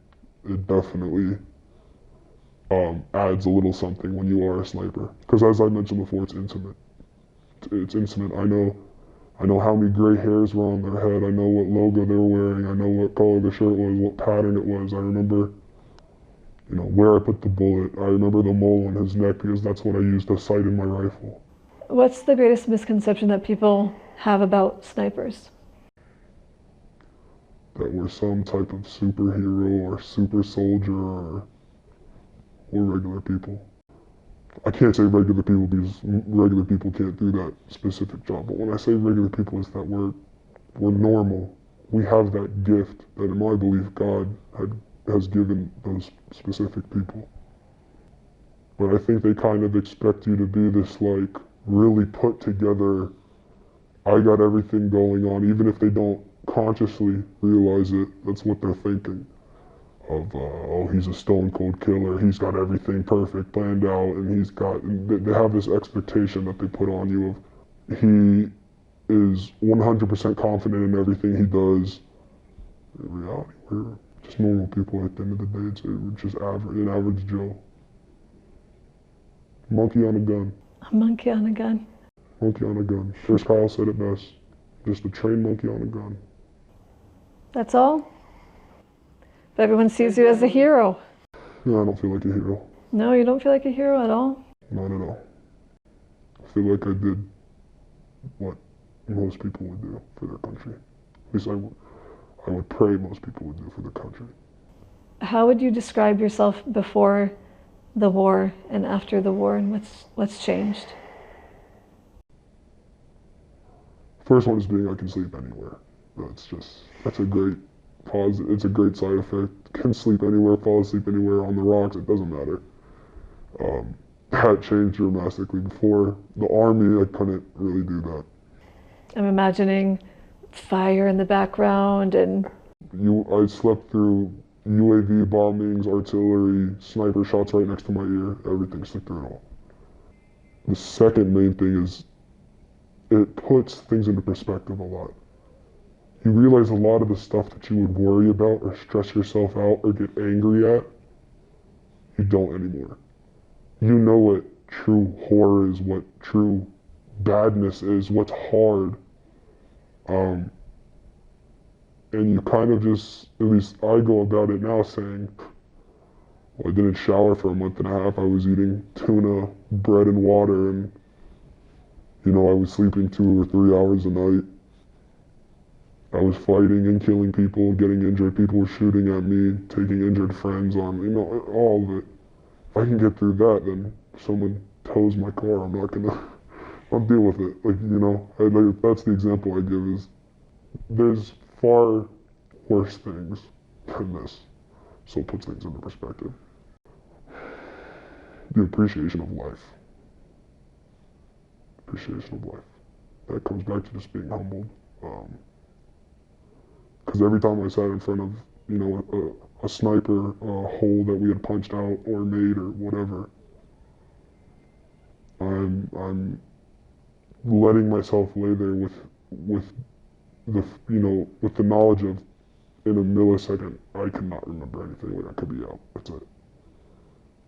it definitely adds a little something when you are a sniper. Because as I mentioned before, it's intimate. It's intimate. I know how many gray hairs were on their head. I know what logo they were wearing. I know what color the shirt was, what pattern it was. I remember, where I put the bullet. I remember the mole on his neck because that's what I used to sight in my rifle. What's the greatest misconception that people have about snipers? That we're some type of superhero or super soldier or we're regular people. I can't say regular people because regular people can't do that specific job. But when I say regular people, it's that we're normal. We have that gift that, in my belief, God has given those specific people. But I think they kind of expect you to be this, like, really put together, I got everything going on, even if they don't consciously realize it. That's what they're thinking. Oh, he's a stone cold killer. He's got everything perfect planned out, and they have this expectation that they put on you of he is 100% confident in everything he does. In reality, we're just normal people at the end of the day. We're just an average Joe. Monkey on a gun. A monkey on a gun. Monkey on a gun. Chris Kyle said it best. Just a trained monkey on a gun. That's all? But everyone sees you as a hero. No, I don't feel like a hero. No, you don't feel like a hero at all? Not at all. I feel like I did what most people would do for their country. At least I would pray most people would do for their country. How would you describe yourself before the war and after the war, and what's changed? First one is being I can sleep anywhere. That's a great it's a great side effect. Can sleep anywhere, fall asleep anywhere, on the rocks, it doesn't matter. That changed dramatically. Before the army, I couldn't really do that. I'm imagining fire in the background and... I slept through UAV bombings, artillery, sniper shots right next to my ear, everything, slept through it all. The second main thing is it puts things into perspective a lot. You realize a lot of the stuff that you would worry about or stress yourself out or get angry at, you don't anymore. You know what true horror is, what true badness is, what's hard. And you kind of just, at least I go about it now saying, well, I didn't shower for a month and a half. I was eating tuna, bread and water, and, I was sleeping 2 or 3 hours a night. I was fighting and killing people, getting injured. People were shooting at me, taking injured friends on, all of it. If I can get through that, then if someone tows my car, I'm not gonna, I'll deal with it. That's the example I give is, there's far worse things than this. So it puts things into perspective. The appreciation of life. Appreciation of life. That comes back to just being humbled. Because every time I sat in front of, a sniper, a hole that we had punched out or made or whatever, I'm letting myself lay there with the knowledge of, in a millisecond, I cannot remember anything. Like, I could be out. That's it.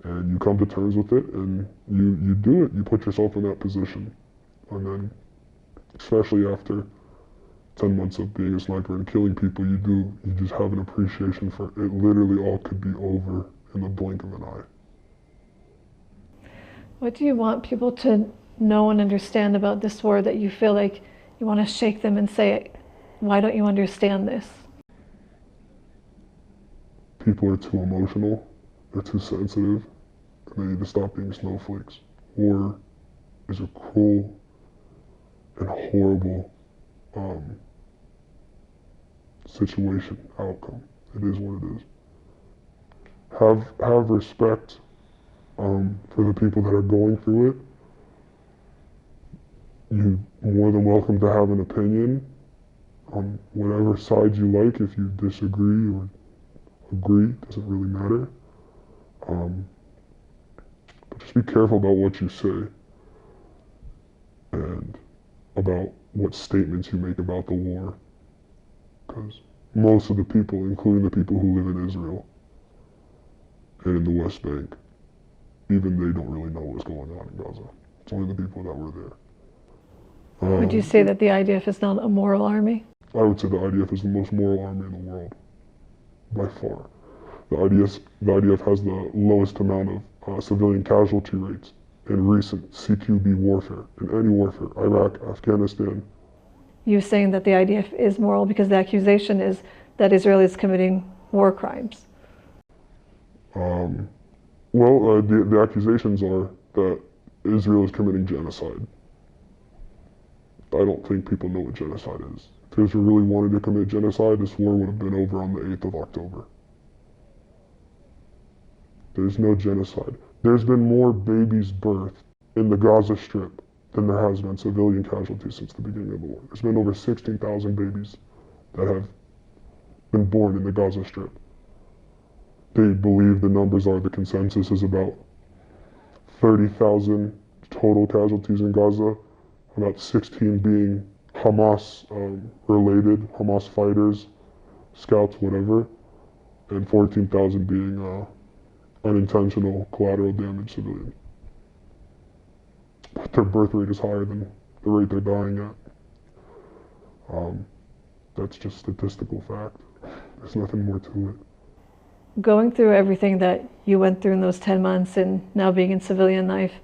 And you come to terms with it, and you do it. You put yourself in that position, and then, especially after 10 months of being a sniper and killing people, you just have an appreciation for it. Literally all could be over in the blink of an eye. What do you want people to know and understand about this war that you feel like you want to shake them and say, why don't you understand this? People are too emotional, they're too sensitive, and they need to stop being snowflakes. War is a cruel and horrible situation outcome. It is what it is. Have respect for the people that are going through it. You're more than welcome to have an opinion on whatever side you like. If you disagree or agree, doesn't really matter. But just be careful about what you say and about what statements you make about the war. Because most of the people, including the people who live in Israel and in the West Bank, even they don't really know what's going on in Gaza. It's only the people that were there. Would you say that the IDF is not a moral army? I would say the IDF is the most moral army in the world, by far. The IDF has the lowest amount of civilian casualty rates in recent CQB warfare, in any warfare, Iraq, Afghanistan. You're saying that the IDF is moral because the accusation is that Israel is committing war crimes. The accusations are that Israel is committing genocide. I don't think people know what genocide is. If Israel really wanted to commit genocide, this war would have been over on the 8th of October. There's no genocide. There's been more babies birthed in the Gaza Strip than there has been civilian casualties since the beginning of the war. There's been over 16,000 babies that have been born in the Gaza Strip. They believe the numbers are, the consensus is about 30,000 total casualties in Gaza, about 16 being Hamas related, Hamas fighters, scouts, whatever, and 14,000 being unintentional collateral damage civilians. But their birth rate is higher than the rate they're dying at. That's just statistical fact. There's nothing more to it. Going through everything that you went through in those 10 months and now being in civilian life,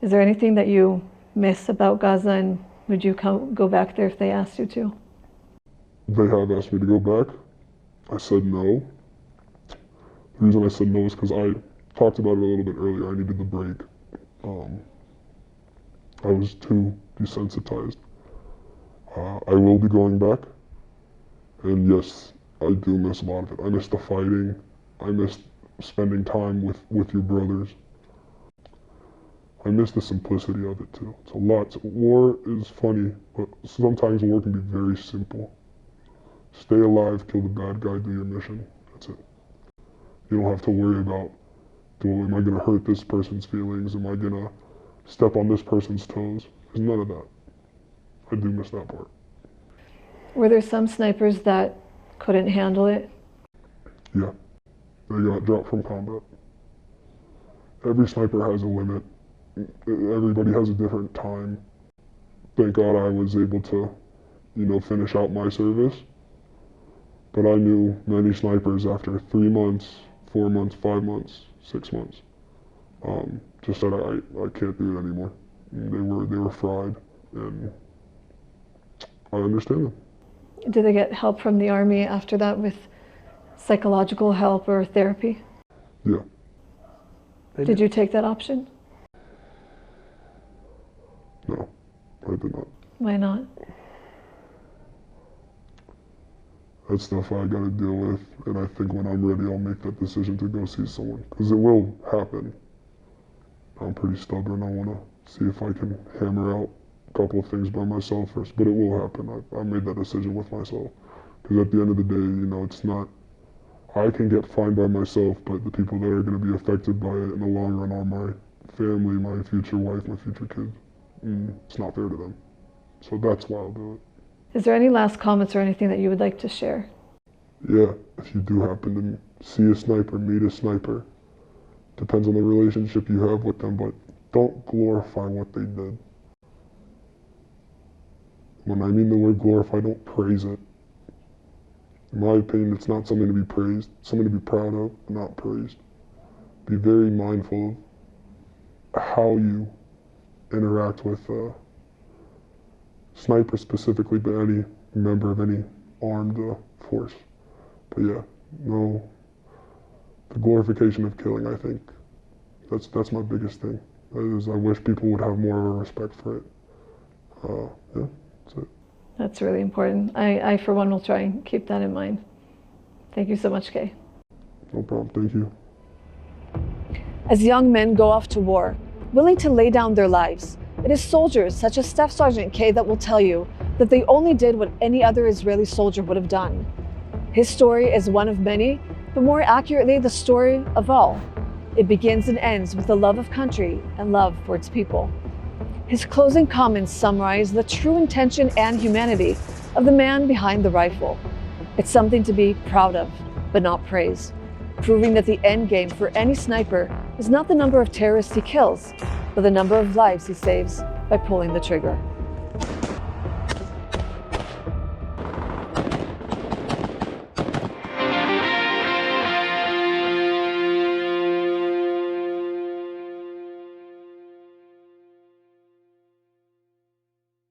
is there anything that you miss about Gaza, and would you go back there if they asked you to? They have asked me to go back. I said no. The reason I said no is because I talked about it a little bit earlier. I needed the break. I was too desensitized. I will be going back. And yes, I do miss a lot of it. I miss the fighting. I miss spending time with your brothers. I miss the simplicity of it too. It's a lot. War is funny, but sometimes war can be very simple. Stay alive, kill the bad guy, do your mission. That's it. You don't have to worry about, am I going to hurt this person's feelings? Am I going to step on this person's toes? There's none of that. I do miss that part. Were there some snipers that couldn't handle it? Yeah. They got dropped from combat. Every sniper has a limit. Everybody has a different time. Thank God I was able to, finish out my service. But I knew many snipers after 3 months, 4 months, 5 months, 6 months, just said I can't do it anymore. They were fried, and I understand them. Did they get help from the army after that with psychological help or therapy? Yeah. Did you take that option? No, I did not. Why not? That's stuff I gotta deal with, and I think when I'm ready, I'll make that decision to go see someone, because it will happen. I'm pretty stubborn. I want to see if I can hammer out a couple of things by myself first, but it will happen. I made that decision with myself, because at the end of the day, it's not, I can get fine by myself, but the people that are going to be affected by it in the long run are my family, my future wife, my future kids. It's not fair to them. So that's why I'll do it. Is there any last comments or anything that you would like to share? Yeah, if you do happen to see a sniper, meet a sniper, depends on the relationship you have with them, but don't glorify what they did. When I mean the word glorify, don't praise it. In my opinion, it's not something to be praised, it's something to be proud of, not praised. Be very mindful of how you interact with snipers specifically, but any member of any armed force. But yeah, no, the glorification of killing, I think, that's my biggest thing. That is, I wish people would have more of a respect for it. Yeah, that's it. That's really important. I for one, will try and keep that in mind. Thank you so much, Kay. No problem. Thank you. As young men go off to war, willing to lay down their lives, it is soldiers such as Staff Sergeant Kay that will tell you that they only did what any other Israeli soldier would have done. His story is one of many, but more accurately, the story of all. It begins and ends with the love of country and love for its people. His closing comments summarize the true intention and humanity of the man behind the rifle. It's something to be proud of, but not praise, proving that the end game for any sniper is not the number of terrorists he kills, but the number of lives he saves by pulling the trigger.